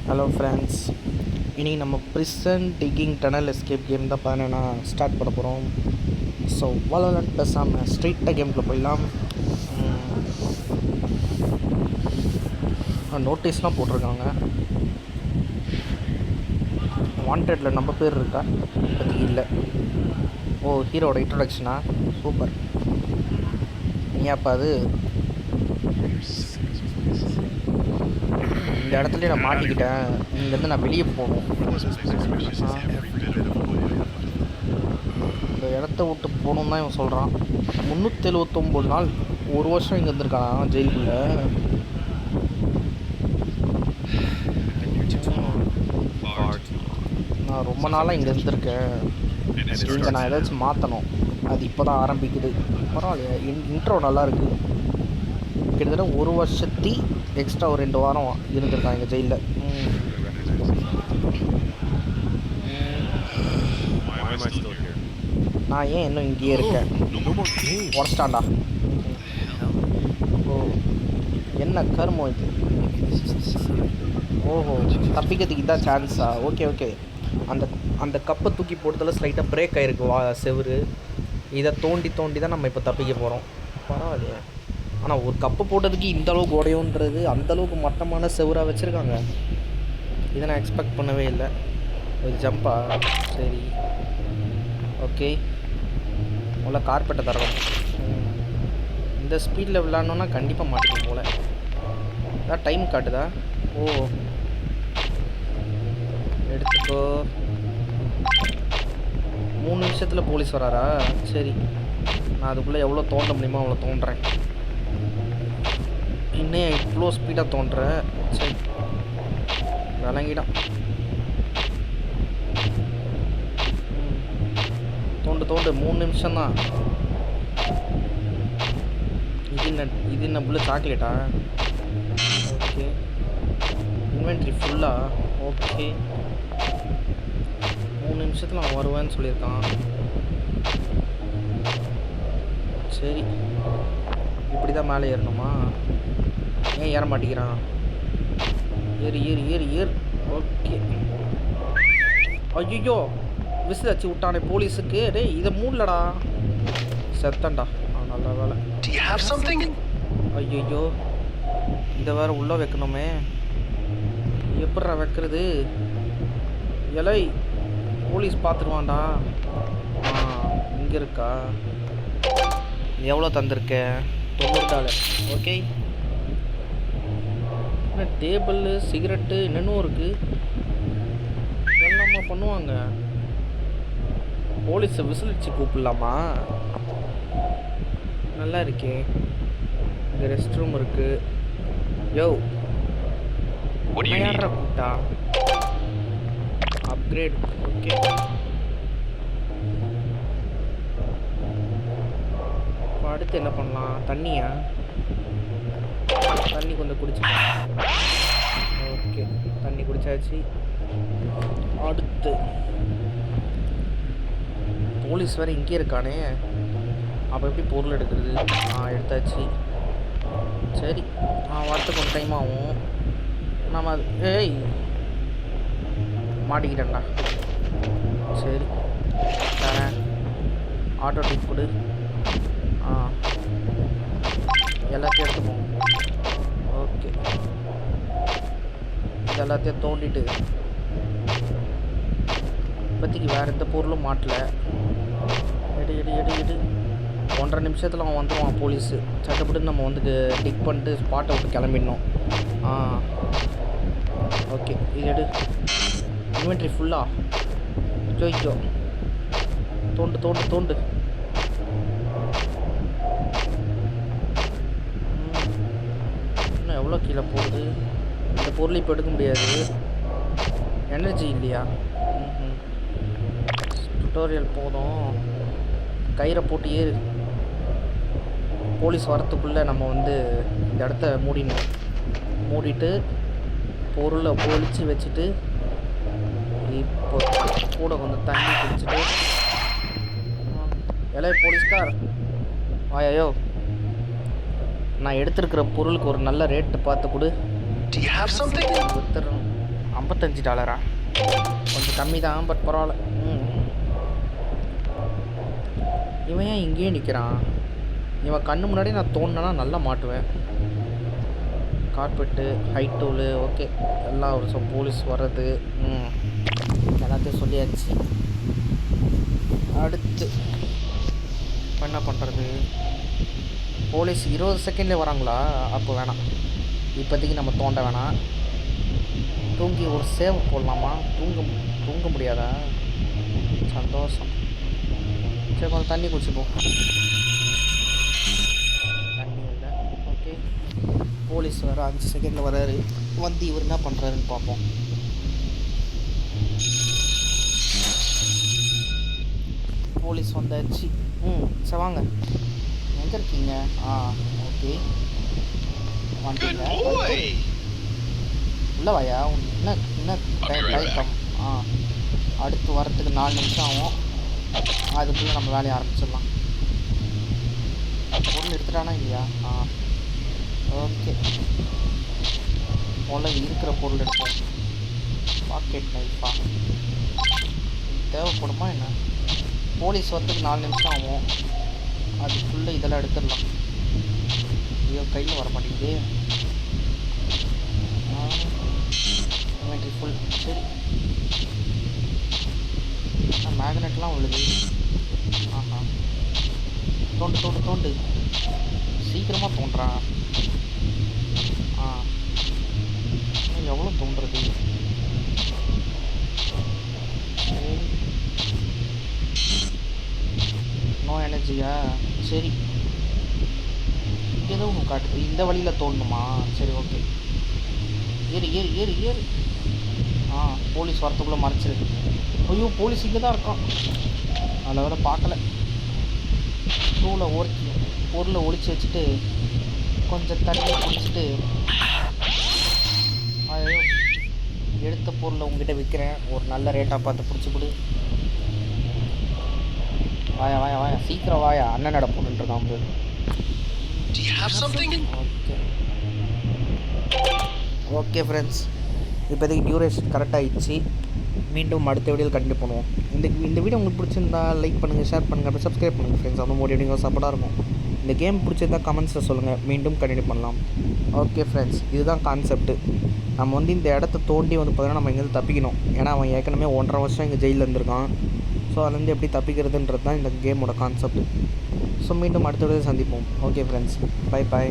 Hello friends, இன்றைக்கி நம்ம prison digging tunnel escape game தான் பார்த்தீங்கன்னா ஸ்டார்ட் பண்ண போகிறோம். ஸோ வளரன் பேசாமல் ஸ்ட்ரெயிட்டாக கேமுக்குள்ளே போயிடலாம். நோட்டீஸ்லாம் போட்டிருக்காங்க. வாண்டடில் நம்ம பேர் இருக்கா பற்றி இல்லை. ஓ, ஹீரோட இன்ட்ரொடக்ஷனா? சூப்பர். ஏன்ப்பா அது இந்த இடத்துல நான் மாட்டிக்கிட்டேன். இங்கேருந்து நான் வெளியே போகணும். இந்த இடத்த விட்டு போகணுன்னு தான் இவன் சொல்கிறான். 379 நாள், ஒரு வருஷம் இங்கே இருந்திருக்கான் ஜெயிலுக்குள்ளே. நான் ரொம்ப நாளாக இங்கே இருந்திருக்கேன். இங்கே நான் ஏதாச்சும் மாற்றணும். அது இப்போ தான் ஆரம்பிக்குது. பரவாயில்லையா, இன்ட்ரோ நல்லாயிருக்கு. கிட்டத்தட்ட ஒரு வருஷத்தி எக்ஸ்ட்ரா ஒரு 2 வாரம் இருந்திருக்கான் எங்கள் ஜெயிலில். நான் ஏன் இன்னும் இங்கேயே இருக்கேன்? உடச்சிட்டான்டா. ஓ, என்ன கருமம் இது? ஓஹோ, தப்பிக்கிறதுக்கு இதான் சான்ஸா? Okay okay. அந்த அந்த கப்பை தூக்கி போட்டதில் ஸ்லைட்டாக பிரேக் ஆகிருக்கு செவரு. இதை தோண்டி தோண்டி தான் நம்ம இப்போ தப்பிக்க போகிறோம். பரவாயில்லையே. ஆனால் ஒரு கப்பு போட்டதுக்கு இந்த அளவுக்கு உடையோன்றது அந்தளவுக்கு மட்டமான செவராக வச்சுருக்காங்க. இதை நான் எக்ஸ்பெக்ட் பண்ணவே இல்லை. ஒரு ஜம்பா? சரி, ஓகே. உள்ள கார்பெட்டை தரணும். இந்த ஸ்பீடில் விளாட்ணுன்னா கண்டிப்பாக மாட்டிக்கும் போல். அதான் டைம் காட்டுதா? ஓ, எடுத்துக்கோ. 3 நிமிஷத்தில் போலீஸ் வராரா? சரி, நான் அதுக்குள்ளே எவ்வளோ தோண்ட முடியுமோ அவ்வளோ தோண்டுறேன். இன்னும் இவ்வளோ ஸ்பீடாக தோன்ற? சரி, விளங்கிடும். தோண்டு தோண்டு, 3 நிமிஷம்தான். இது என்ன புள்ள சாக்லேட்டா? ஓகே, இன்வென்ட்ரி ஃபுல்லா? ஓகே, 3 நிமிஷத்தில் அவன் வருவேன்னு சொல்லியிருக்கான். சரி, இப்படி தான் மேலே ஏறணுமா? ஏன் ஏற மாட்டேங்கிறான்? ஏறு ஏறு ஏறு ஏறு. ஓகே. ஐயோ, விசில் வச்சு விட்டானே போலீஸுக்கு. டேய், இதை மூடலடா. செத்தண்டா. நல்ல வேலை. ஐயோ, இதை வேற உள்ளே வைக்கணுமே. எப்படா வைக்கிறது? இலை, போலீஸ் பார்த்துருவான்டா. இங்கே இருக்கா? எவ்வளோ தந்திருக்கேன்? $90. ஓகே. என்ன டேபிள், சிகரெட்டு, என்னென்னும் இருக்குது. இதெல்லாமா பண்ணுவாங்க? போலீஸை விசிலிச்சு கூப்பிடலாமா? நல்லா இருக்கே. இங்கே ரெஸ்ட் ரூம் இருக்குது. யோ, யாரா கூப்பிட்டா? அப்கிரேட். ஓகே, அடுத்து என்ன பண்ணலாம்? தண்ணியா? தண்ணி கொஞ்சம் குடிச்சிட்டேன். ஓகே, தண்ணி குடிச்சாச்சு. அடுத்து போலீஸ் வேறு இங்கே இருக்கானே. அப்போ எப்படி பொருள் எடுக்கிறது? எடுத்தாச்சு. சரி, வரத்துக்கு கொஞ்சம் டைம் ஆகும். நம்ம ஏய் மாட்டிக்கிட்டேன்டா. சரி, தரேன். ஆட்டோ டிக் கொடு. எல்லாத்தையும் எடுத்துப்போம். ஓகே, எல்லாத்தையும் தோண்டிட்டு இப்போதைக்கு வேறு எந்த பொருளும் மாட்டலை. எடு எடு எடு எடு. 1.5 நிமிஷத்தில் அவன் வந்துடுவான் போலீஸு. சட்டப்பட்டு நம்ம வந்து டிக் பண்ணிட்டு ஸ்பாட்டை விட்டு கிளம்பிடணும். ஓகே, இது எடு. இன்வென்ட்ரி ஃபுல்லா? ஜோய்க்கோ. தோண்டு தோண்டு தோண்டு. இன்னும் எவ்வளோ கீழே போகுது? இந்த பொருள் இப்போ எடுக்க முடியாது. எனர்ஜி இல்லையா? டுட்டோரியல் போதும். கயிறை போட்டு ஏறு. போலீஸ் வரத்துக்குள்ளே நம்ம வந்து இந்த இடத்த மூடிடணும். மூடிட்டு பொருளை பொழிச்சு வச்சுட்டு இப்போ கூட கொஞ்சம் தண்ணி குடிச்சிட்டு. எலே போலீஸ்கார், வாயோ, நான் எடுத்துருக்கிற பொருளுக்கு ஒரு நல்ல ரேட்டு பார்த்து கொடு. Do you have something? வித்துறோம். $55 கொஞ்சம் கம்மி தான், பட் பரவாயில்ல. இவன் ஏன் இங்கேயே நிற்கிறான்? இவன் கண்ணு முன்னாடி நான் தோணுனா நல்லா மாட்டுவேன். கார்பெட்டு, ஹைட் டூலு, ஓகே எல்லாம் ஒரு போலீஸ் வர்றது எல்லாத்தையும் சொல்லியாச்சு. அடுத்து இப்போ என்ன பண்ணுறது? போலீஸ் 20 செகண்ட்லேயே வராங்களா? அப்போ வேணாம், இப்போதைக்கு நம்ம தோண்ட வேணாம். தூங்கி ஒரு சேவ் போடலாமா? தூங்க முடியாதா? சந்தோஷம். சரி, கொஞ்சம் தண்ணி குடிச்சுப்போம். தண்ணி இல்லை. ஓகே, போலீஸ் வர 5 செகண்டில் வராரு. வந்து இவர் என்ன பண்ணுறாருன்னு பார்ப்போம். போலீஸ் வந்தாச்சு. சரி வாங்க, எங்கே இருக்கீங்க? ஓகே வந்துட்டீங்க. உள்ள வாயா. என்ன டைம்? அடுத்து வரத்துக்கு 4 நிமிஷம் ஆகும். அதுக்குள்ளே நம்ம வேலையை ஆரம்பிச்சிடலாம். பொருள் எடுத்துட்டானா இல்லையா? ஓகே, முதல்ல இருக்கிற பொருள் எடுப்போம். பாக்கெட் நைஃபா தேவைப்படுமா என்ன? போலீஸ் வரத்துக்கு 4 நிமிஷம் ஆகும். அதுக்குள்ளே இதெல்லாம் எடுத்துடலாம். ஐயோ, கையில் வர மாட்டேங்குது. Inventory full. சரி, மேக்னெட்லாம் உள்ளது. தோண்டு சீக்கிரமாக தோன்றா. எவ்வளோ தோன்றுறது? நோ எனர்ஜியா? சரி, ஏதோ ஒன்று காட்டுது. இந்த வழியில் தோண்டணுமா? சரி, ஓகே. ஏறு ஏறு ஏறு ஏறு. போலீஸ் வரத்துக்குள்ளே மறைச்சிரு. ஐயோ, போலீஸ் இங்கே தான் இருக்கான். அதில் விட பார்க்கல. பொருளை ஒழிச்சு வச்சுட்டு கொஞ்சம் தண்ணியை குடிச்சிட்டு, ஐயோ, எடுத்த பொருளை உங்ககிட்ட விற்கிறேன். ஒரு நல்ல ரேட்டாக பார்த்து பிடிச்சி கொடு. வாயா சீக்கிரம் வாயா. அண்ணன் நட போட்டுருக்கான். ஓகே ஃப்ரெண்ட்ஸ், இப்போதைக்கு டியூரேஷன் கரெக்டாக ஆகிடுச்சு. மீண்டும் அடுத்த வீடியோவில் கண்டினியூ பண்ணுவோம். இந்த வீடியோ உங்களுக்கு பிடிச்சிருந்தா லைக் பண்ணுங்கள், ஷேர் பண்ணுங்கள், அப்புறம் சப்ஸ்கிரைப் பண்ணுங்கள் ஃப்ரெண்ட்ஸ். அந்த மாதிரி வீடியோ சப்போர்ட்டாக இருக்கும். இந்த கேம் பிடிச்சிருந்தா கமெண்ட்ஸில் சொல்லுங்கள், மீண்டும் கண்டினியூ பண்ணலாம். ஓகே ஃப்ரெண்ட்ஸ், இதுதான் கான்செப்ட்டு. நம்ம வந்து இந்த இடத்த தோண்டி வந்து பார்த்தீங்கன்னா நம்ம இங்கேருந்து தப்பிக்கணும். ஏன்னா அவன் ஏற்கனவே 1.5 வருஷம் இங்கே ஜெயிலில் இருந்திருக்கான். ஸோ அதுலேருந்து எப்படி தப்பிக்கிறதுன்றது தான் இந்த கேமோட கான்செப்ட். ஸோ மீண்டும் அடுத்த வீடியோ சந்திப்போம். Okay friends, by.